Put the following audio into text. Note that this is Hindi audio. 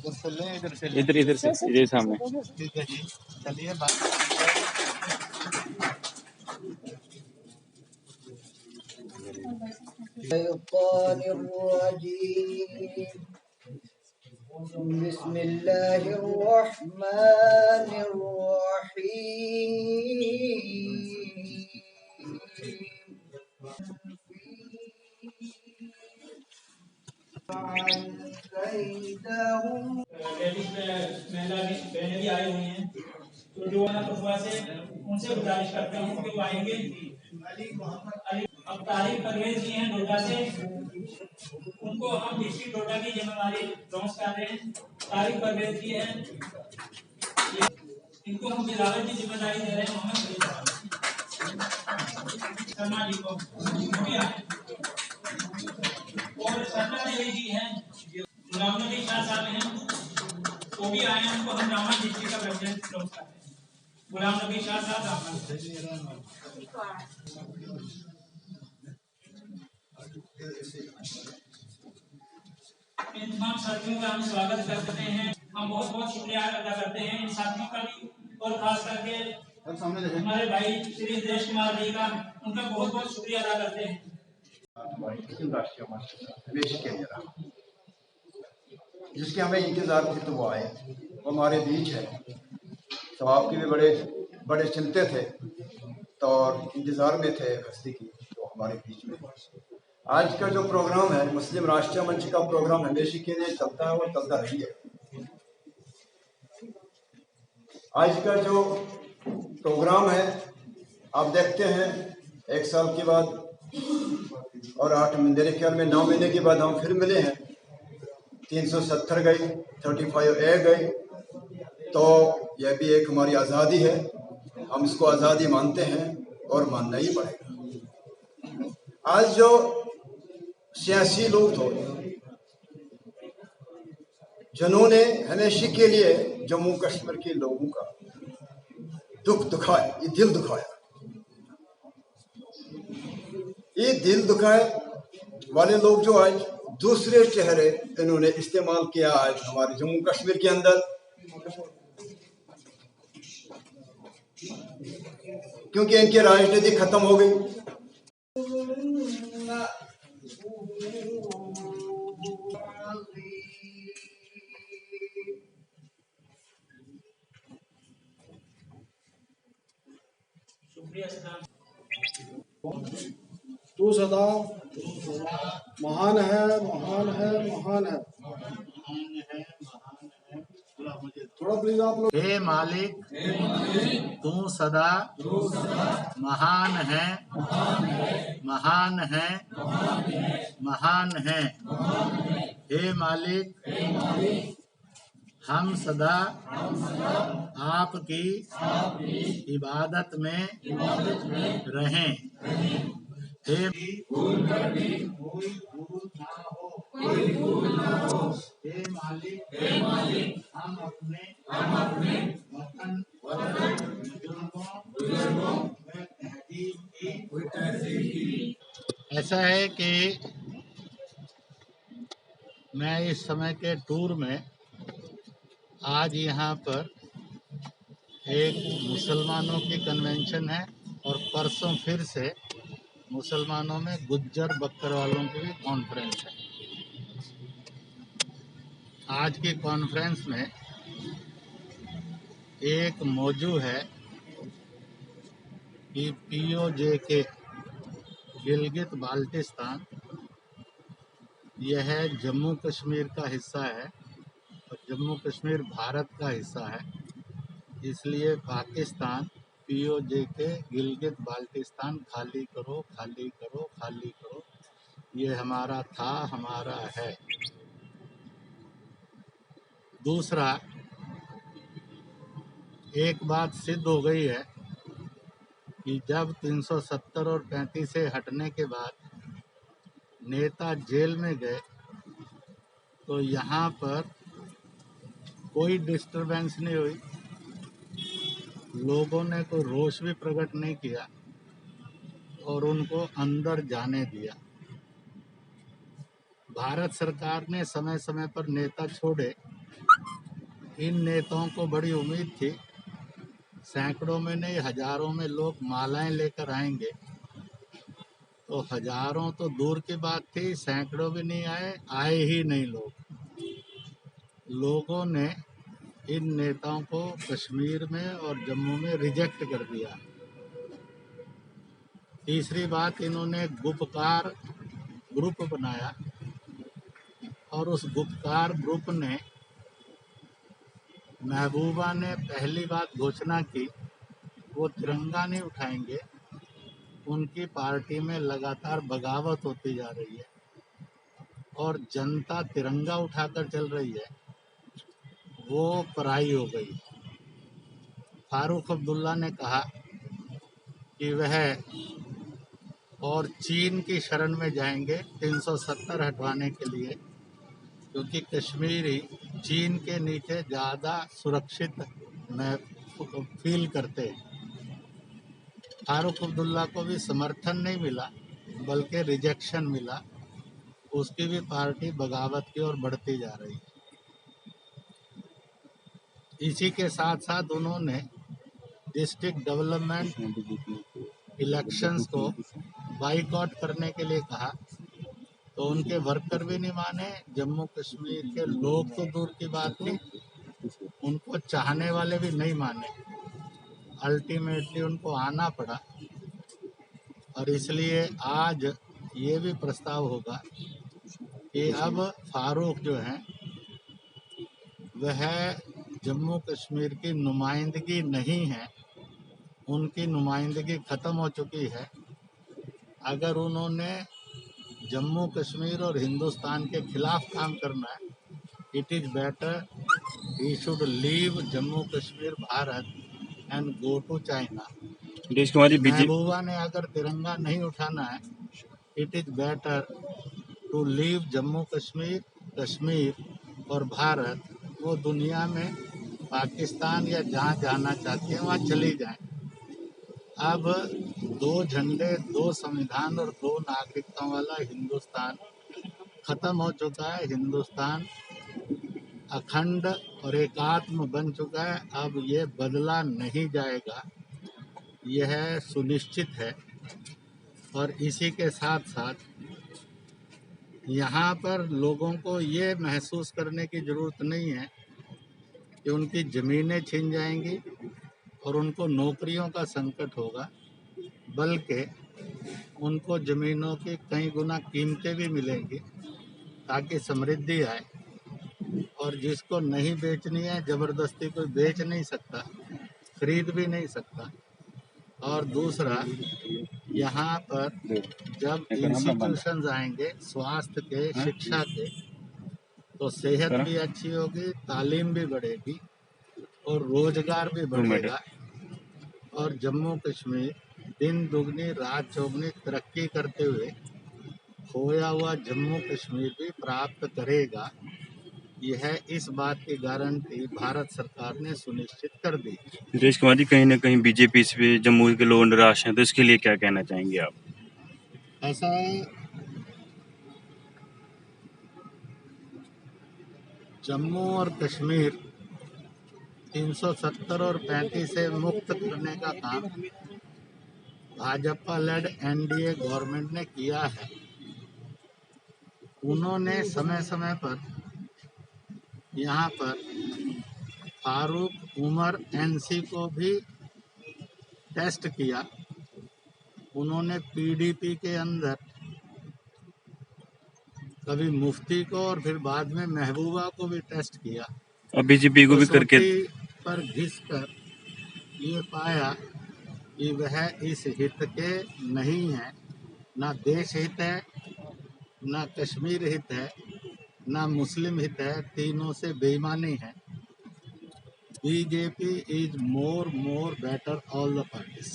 इधर इधर से ये सामने। ठीक है जी, चलिए बात। बहनें भी आई हुई हैं, तो जो है कठुआ से उनसे गुजारिश करता हूँ कि वो आएंगे। अब तारिक परवेज जी हैं डोडा से, उनको हम डिस्ट्रिक्ट डोडा की जिम्मेदारी लॉन्च कर रहे हैं। तारिक परवेज जी हैं, इनको हम बिलावल की जिम्मेदारी दे रहे हैं। मोहम्मद शर्मा जी को भी आए, और शर्मा देवी जी हैं, गुलाम नबी शाह साहब हैं, वो भी आए हैं। उनको हम रामन डिस्ट्रिक्ट का प्रेसिडेंट लॉन्च करते हैं। गुलाम नबी शाह साहब रामन। इन तमाम साथियों का हम स्वागत करते हैं। हम बहुत बहुत शुक्रिया अदा करते हैं इन साथियों का भी, और खास करके हमारे भाई श्री इंद्रेश कुमार जी का, उनका बहुत बहुत शुक्रिया अदा करते हैं। जिसके हमें इंतजार थी तो वो आए, वो हमारे बीच है। तो आपके भी बड़े बड़े चिंतित थे तो इंतजार में थे हस्ती की, तो हमारे बीच में आज का जो प्रोग्राम है मुस्लिम राष्ट्रीय मंच का प्रोग्राम हमेशा के लिए चलता है और चलता रही है। आज का जो प्रोग्राम है आप देखते हैं, 1 साल के बाद और 8 मेरे ख्याल में 9 महीने के बाद हम फिर मिले हैं। 370 गई, 35A गई, तो यह भी एक हमारी आज़ादी है। हम इसको आज़ादी मानते हैं और मानना ही पड़ेगा। आज जो सियासी लोग थे जिन्होंने हमेशा के लिए जम्मू कश्मीर के लोगों का दुख दुखाया, ये दिल दुखाया, ये दिल दुखाए वाले लोग जो आज दूसरे चेहरे इन्होंने इस्तेमाल किया आज हमारे जम्मू कश्मीर के अंदर, क्योंकि इनकी राजनीति खत्म हो गई। तू सदा महान है, महान है, महान है। थोड़ा प्लीज आप लोग। हे मालिक, तू सदा महान है, महान है, महान है। हे मालिक, हम सदा आपकी इबादत में रहें। हे भूल कर भी कोई भूल ना हो। हे मालिक, हम अपने वतन बुजुर्गों व तहजीब की। ऐसा है कि मैं इस समय के टूर में आज यहाँ पर एक मुसलमानों की कन्वेंशन है और परसों फिर से मुसलमानों में गुज्जर बकरवालों की भी कॉन्फ्रेंस है। आज की कॉन्फ्रेंस में एक मौजू है कि POJK गिलगित बाल्टिस्तान यह जम्मू कश्मीर का हिस्सा है और जम्मू कश्मीर भारत का हिस्सा है, इसलिए पाकिस्तान POJK गिलगित बाल्टिस्तान खाली करो, खाली करो, खाली करो, ये हमारा था, हमारा है। दूसरा, एक बात सिद्ध हो गई है कि जब 370 और 35 से हटने के बाद नेता जेल में गए तो यहाँ पर कोई डिस्टरबेंस नहीं हुई, लोगों ने कोई रोष भी प्रकट नहीं किया और उनको अंदर जाने दिया। भारत सरकार ने समय समय पर नेता छोड़े, इन नेताओं को बड़ी उम्मीद थी, सैकड़ों में नहीं हजारों में लोग मालाएं लेकर आएंगे। तो हजारों तो दूर की बात थी, सैकड़ों भी नहीं आए ही नहीं लोग। लोगों ने इन नेताओं को कश्मीर में और जम्मू में रिजेक्ट कर दिया। तीसरी बात, इन्होंने गुपकार ग्रुप बनाया और उस गुपकार ग्रुप ने महबूबा ने पहली बात घोषणा की वो तिरंगा नहीं उठाएंगे। उनकी पार्टी में लगातार बगावत होती जा रही है और जनता तिरंगा उठाकर चल रही है, वो पराई हो गई। फारूक अब्दुल्ला ने कहा कि वह और चीन की शरण में जाएंगे 370 हटवाने के लिए, क्योंकि कश्मीरी चीन के नीचे ज़्यादा सुरक्षित फील करते हैं। फारूक अब्दुल्ला को भी समर्थन नहीं मिला बल्कि रिजेक्शन मिला। उसकी भी पार्टी बगावत की ओर बढ़ती जा रही है। इसी के साथ साथ उन्होंने डिस्ट्रिक्ट डेवलपमेंट इलेक्शंस को बाइकआउट करने के लिए कहा, तो उनके वर्कर भी नहीं माने। जम्मू कश्मीर के लोग तो दूर की बात थी, उनको चाहने वाले भी नहीं माने। अल्टीमेटली उनको आना पड़ा और इसलिए आज ये भी प्रस्ताव होगा कि अब फारूक जो हैं वह जम्मू कश्मीर की नुमाइंदगी नहीं है, उनकी नुमाइंदगी ख़त्म हो चुकी है। अगर उन्होंने जम्मू कश्मीर और हिंदुस्तान के खिलाफ काम करना है, it is better he should leave Jammu Kashmir Bharat and go to China. Mehbooba ने अगर तिरंगा नहीं उठाना है, it is better to leave Jammu Kashmir और भारत, वो दुनिया में पाकिस्तान या जहाँ जाना चाहती हैं वहाँ चली जाएं। अब 2 झंडे, 2 संविधान और 2 नागरिकताओं वाला हिंदुस्तान खत्म हो चुका है। हिंदुस्तान अखंड और एकात्म बन चुका है। अब ये बदला नहीं जाएगा, यह सुनिश्चित है। और इसी के साथ साथ यहाँ पर लोगों को ये महसूस करने की ज़रूरत नहीं है कि उनकी ज़मीनें छीन जाएंगी और उनको नौकरियों का संकट होगा, बल्कि उनको ज़मीनों की कई गुना कीमतें भी मिलेंगी ताकि समृद्धि आए। और जिसको नहीं बेचनी है, ज़बरदस्ती कोई बेच नहीं सकता, खरीद भी नहीं सकता। और दूसरा, यहाँ पर जब इंस्टीट्यूशंस आएंगे स्वास्थ्य के, शिक्षा के, तो सेहत भी अच्छी होगी, तालीम भी बढ़ेगी और रोजगार भी बढ़ेगा। और जम्मू कश्मीर दिन दुगनी रात चौगनी तरक्की करते हुए खोया हुआ जम्मू कश्मीर भी प्राप्त करेगा। यह इस बात की गारंटी भारत सरकार ने सुनिश्चित कर दी। सुरेश कुमार जी, कहीं ना कहीं बीजेपी से जम्मू के लोग निराश हैं, तो इसके लिए क्या कहना चाहेंगे आप? ऐसा है, जम्मू और कश्मीर 370 और 35 से मुक्त करने का काम भाजपा लेड एनडीए गवर्नमेंट ने किया है। उन्होंने समय समय पर यहाँ पर फारूक उमर एनसी को भी टेस्ट किया। उन्होंने पीडीपी के अंदर कभी मुफ्ती को और फिर बाद में महबूबा को भी टेस्ट किया और बीजेपी को भी करके पर घिस कर ये पाया कि वह इस हित के नहीं है, ना देश हित है, ना कश्मीर हित है, ना मुस्लिम हित है, तीनों से बेईमानी है। BJP is more better all the parties.